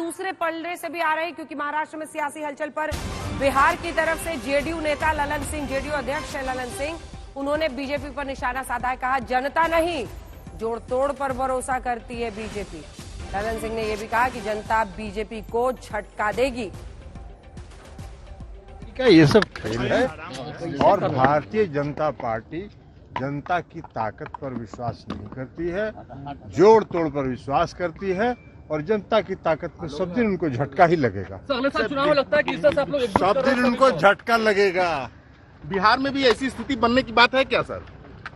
दूसरे पलड़े से भी आ रही, क्योंकि महाराष्ट्र में सियासी हलचल पर बिहार की तरफ से जेडीयू नेता ललन सिंह, जेडीयू अध्यक्ष है ललन सिंह, उन्होंने बीजेपी पर निशाना साधा है। कहा जनता नहीं, जोड़ तोड़ पर भरोसा करती है बीजेपी। ललन सिंह ने यह भी कहा कि जनता बीजेपी को झटका देगी। ये सब खेल है और भारतीय जनता पार्टी जनता की ताकत पर विश्वास नहीं करती है, जोड़ तोड़ पर विश्वास करती है और जनता की ताकत पर सब दिन उनको झटका ही लगेगा। चुनाव लगता है कि इस तरह से आप लोग सब दिन उनको झटका लगेगा। बिहार में भी ऐसी स्थिति बनने की बात है क्या सर?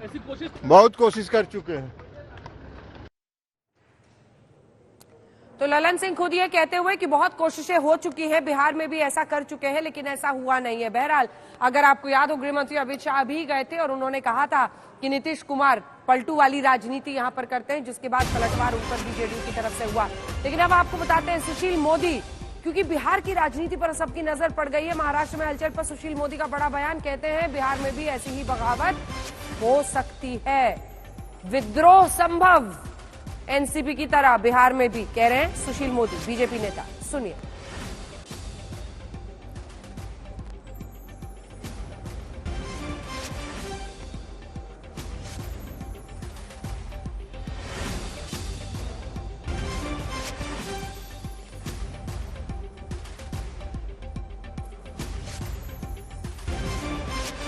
ऐसी कोशिश बहुत कोशिश कर चुके हैं। तो ललन सिंह खुद ये कहते हुए कि बहुत कोशिशें हो चुकी हैं, बिहार में भी ऐसा कर चुके हैं, लेकिन ऐसा हुआ नहीं है। बहरहाल अगर आपको याद हो, गृह मंत्री अमित शाह भी गए थे और उन्होंने कहा था कि नीतीश कुमार पलटू वाली राजनीति यहां पर करते हैं, जिसके बाद पलटवार उन पर भी जेडीयू की तरफ से हुआ। लेकिन अब आपको बताते हैं सुशील मोदी, क्योंकि बिहार की राजनीति पर सबकी नजर पड़ गई है, महाराष्ट्र में हलचल पर सुशील मोदी का बड़ा बयान। कहते हैं बिहार में भी ऐसी ही बगावत हो सकती है, विद्रोह संभव एनसीपी की तरह बिहार में भी, कह रहे हैं सुशील मोदी, बीजेपी नेता। सुनिए।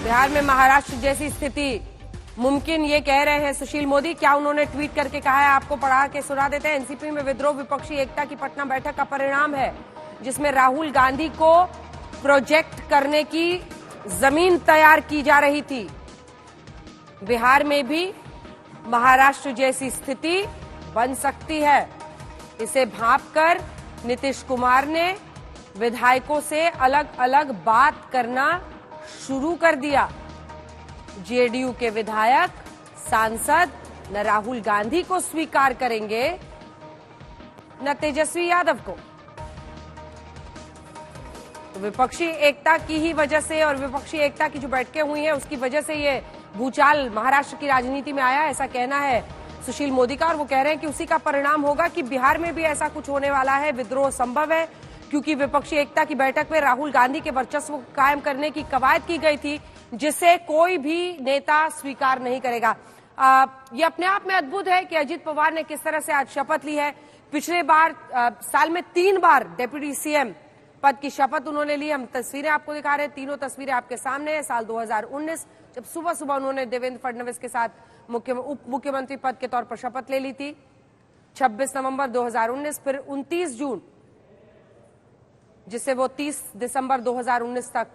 बिहार में महाराष्ट्र जैसी स्थिति मुमकिन, ये कह रहे हैं सुशील मोदी। क्या उन्होंने ट्वीट करके कहा है, आपको पढ़ा के सुना देते हैं। एनसीपी में विद्रोह विपक्षी एकता की पटना बैठक का परिणाम है, जिसमें राहुल गांधी को प्रोजेक्ट करने की जमीन तैयार की जा रही थी। बिहार में भी महाराष्ट्र जैसी स्थिति बन सकती है, इसे भांपकर नीतीश कुमार ने विधायकों से अलग अलग बात करना शुरू कर दिया। जेडीयू के विधायक सांसद न राहुल गांधी को स्वीकार करेंगे न तेजस्वी यादव को। तो विपक्षी एकता की ही वजह से और विपक्षी एकता की जो बैठकें हुई हैं उसकी वजह से ये भूचाल महाराष्ट्र की राजनीति में आया, ऐसा कहना है सुशील मोदी का। और वो कह रहे हैं कि उसी का परिणाम होगा कि बिहार में भी ऐसा कुछ होने वाला है, विद्रोह संभव है, क्योंकि विपक्षी एकता की बैठक में राहुल गांधी के वर्चस्व को कायम करने की कवायद की गई थी, जिसे कोई भी नेता स्वीकार नहीं करेगा। ये अपने आप में अद्भुत है कि अजित पवार ने किस तरह से आज शपथ ली है। पिछले बार साल में 3 बार डिप्टी सीएम पद की शपथ उन्होंने ली। हम तस्वीरें आपको दिखा रहे हैं, तीनों तस्वीरें आपके सामने है। साल 2019 जब सुबह सुबह उन्होंने देवेंद्र फडणवीस के साथ उप मुख्यमंत्री पद के तौर पर शपथ ले ली थी। 26 नवंबर 2019, फिर 29 जून, जिससे वो 30 दिसंबर 2019 तक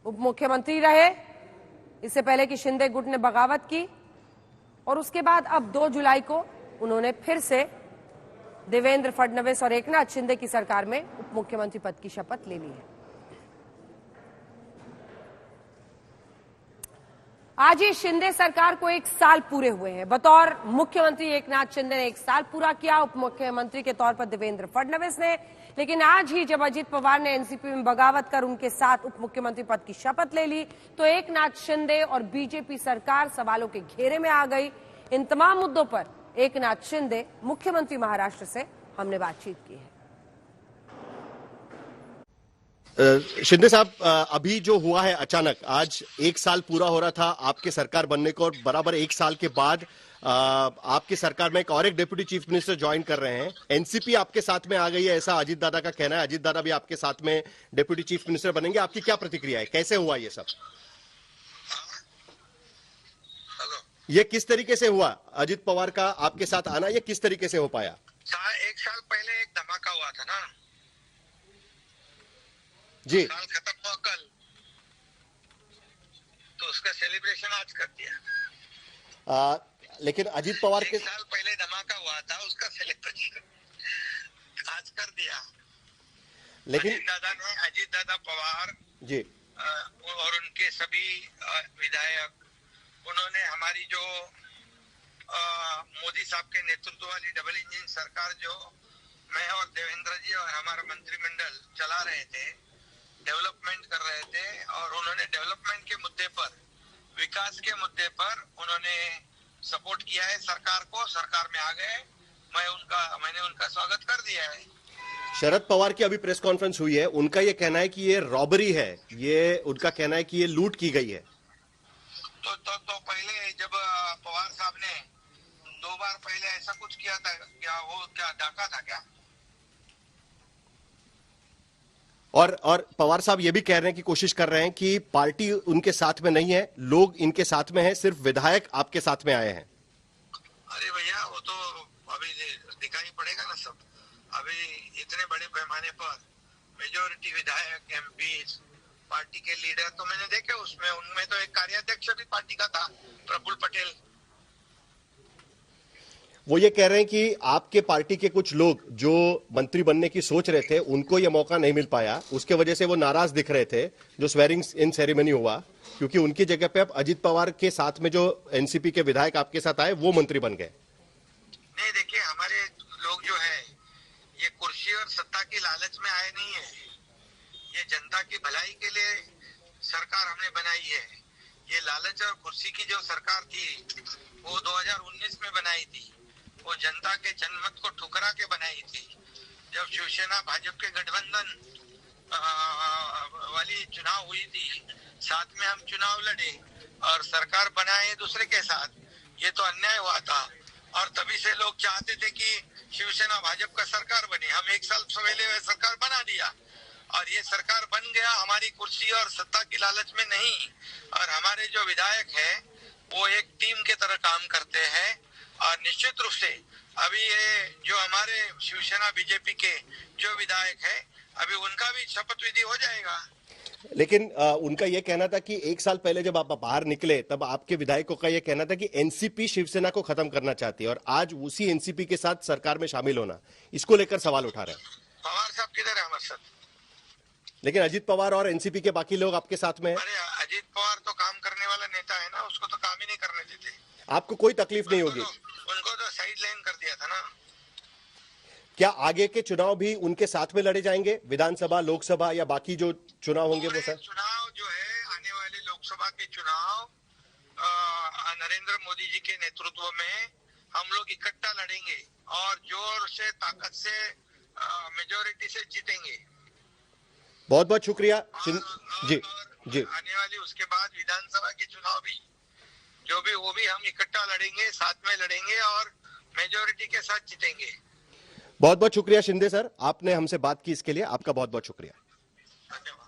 उप मुख्यमंत्री रहे। इससे पहले कि शिंदे गुट ने बगावत की और उसके बाद अब 2 जुलाई को उन्होंने फिर से देवेंद्र फडणवीस और एकनाथ शिंदे की सरकार में उप मुख्यमंत्री पद की शपथ ले ली है। आज ही शिंदे सरकार को 1 साल पूरे हुए हैं। बतौर मुख्यमंत्री एकनाथ शिंदे ने 1 साल पूरा किया, उप मुख्यमंत्री के तौर पर देवेंद्र फडणवीस ने। लेकिन आज ही जब अजित पवार ने एनसीपी में बगावत कर उनके साथ उप मुख्यमंत्री पद की शपथ ले ली, तो एकनाथ शिंदे और बीजेपी सरकार सवालों के घेरे में आ गई। इन तमाम मुद्दों पर एकनाथ शिंदे, मुख्यमंत्री महाराष्ट्र से हमने बातचीत की है। शिंदे साहब, अभी जो हुआ है अचानक, आज 1 साल पूरा हो रहा था आपके सरकार बनने को, और बराबर 1 साल के बाद आपकी सरकार में एक और एक डिप्टी चीफ मिनिस्टर ज्वाइन कर रहे हैं। एनसीपी आपके साथ में आ गई है, ऐसा अजीत दादा का कहना है। अजीत दादा भी आपके साथ में डिप्टी चीफ मिनिस्टर बनेंगे। आपकी क्या प्रतिक्रिया है, कैसे हुआ ये सब? ये किस तरीके से हुआ, अजित पवार का आपके साथ आना, ये किस तरीके से हो पाया? 1 साल पहले एक धमाका हुआ था ना जी, साल खत्म हुआ कल, तो उसका सेलिब्रेशन आज कर दिया। लेकिन अजित पवार के 1 साल पहले धमाका हुआ था, उसका सेलिब्रेशन आज कर दिया। लेकिन अजित दादा पवार जी और उनके सभी विधायक, उन्होंने हमारी जो मोदी साहब के नेतृत्व वाली डबल इंजन सरकार जो मैं और देवेंद्र जी और हमारा मंत्रिमंडल चला रहे थे, डेवलपमेंट कर रहे थे, और उन्होंने डेवलपमेंट के मुद्दे पर, विकास के मुद्दे पर उन्होंने सपोर्ट किया है सरकार को। सरकार में आ गए, मैंने उनका स्वागत कर दिया है। शरद पवार की अभी प्रेस कॉन्फ्रेंस हुई है, उनका ये कहना है कि ये रॉबरी है, ये उनका कहना है कि ये लूट की गई है। तो पहले जब पवार साहब ने 2 बार पहले ऐसा कुछ किया था क्या? वो क्या डाका था क्या? और पवार साहब ये भी कह रहे हैं कि कोशिश कर रहे हैं कि पार्टी उनके साथ में नहीं है, लोग इनके साथ में हैं, सिर्फ विधायक आपके साथ में आए हैं। अरे भैया, वो तो अभी दिखाई पड़ेगा ना सब। अभी इतने बड़े पैमाने पर मेजोरिटी विधायक, एमपी, पार्टी के लीडर तो मैंने देखे उसमें, उनमें तो एक कार्याध्यक्ष भी पार्टी का था, प्रफुल्ल पटेल। वो ये कह रहे हैं कि आपके पार्टी के कुछ लोग जो मंत्री बनने की सोच रहे थे, उनको ये मौका नहीं मिल पाया, उसके वजह से वो नाराज दिख रहे थे जो स्वेरिंग इन सेरेमनी हुआ, क्योंकि उनकी जगह पे अब अजित पवार के साथ में जो एनसीपी के विधायक आपके साथ आए वो मंत्री बन गए। नहीं, देखिए, हमारे लोग जो है ये कुर्सी और सत्ता की लालच में आए नहीं है। ये जनता की भलाई के लिए सरकार हमने बनाई है। ये लालच और कुर्सी की जो सरकार थी वो 2019 में बनाई थी। वो जनता के जनमत को ठुकरा के बनाई थी। जब शिवसेना भाजपा के गठबंधन वाली चुनाव हुई थी, साथ में हम चुनाव लड़े और सरकार बनाए दूसरे के साथ, ये तो अन्याय हुआ था। और तभी से लोग चाहते थे कि शिवसेना भाजपा का सरकार बने। हम 1 साल पहले सरकार बना दिया और ये सरकार बन गया हमारी कुर्सी और सत्ता की लालच में नहीं। और हमारे जो विधायक है वो एक टीम के तरह काम करते हैं। और निश्चित रूप से अभी ये जो हमारे शिवसेना बीजेपी के जो विधायक है, अभी उनका भी शपथ विधि हो जाएगा। लेकिन उनका यह कहना था कि 1 साल पहले जब आप बाहर निकले तब आपके विधायकों का यह कहना था कि एनसीपी शिवसेना को खत्म करना चाहती है, और आज उसी एनसीपी के साथ सरकार में शामिल होना, इसको लेकर सवाल उठा रहे हैं। पवार साहब किधर है हमारे साथ? लेकिन अजित पवार और एनसीपी के बाकी लोग आपके साथ में हैं। अरे अजित पवार तो काम करने वाला नेता है ना, उसको तो काम ही नहीं करने देते। आपको कोई तकलीफ नहीं होगी? उनको तो साइड लाइन कर दिया था ना। क्या आगे के चुनाव भी उनके साथ में लड़े जाएंगे, विधानसभा, लोकसभा या बाकी जो चुनाव होंगे वो सर? चुनाव जो है, आने वाले लोकसभा के चुनाव नरेंद्र मोदी जी के नेतृत्व में हम लोग इकट्ठा लड़ेंगे और जोर से, ताकत से, मेजोरिटी से जीतेंगे। बहुत बहुत शुक्रिया जी जी। आने वाली उसके बाद विधानसभा के चुनाव भी जो भी वो भी हम इकट्ठा लड़ेंगे, साथ में लड़ेंगे और मेजोरिटी के साथ जीतेंगे। बहुत बहुत शुक्रिया शिंदे सर, आपने हमसे बात की, इसके लिए आपका बहुत बहुत शुक्रिया। धन्यवाद।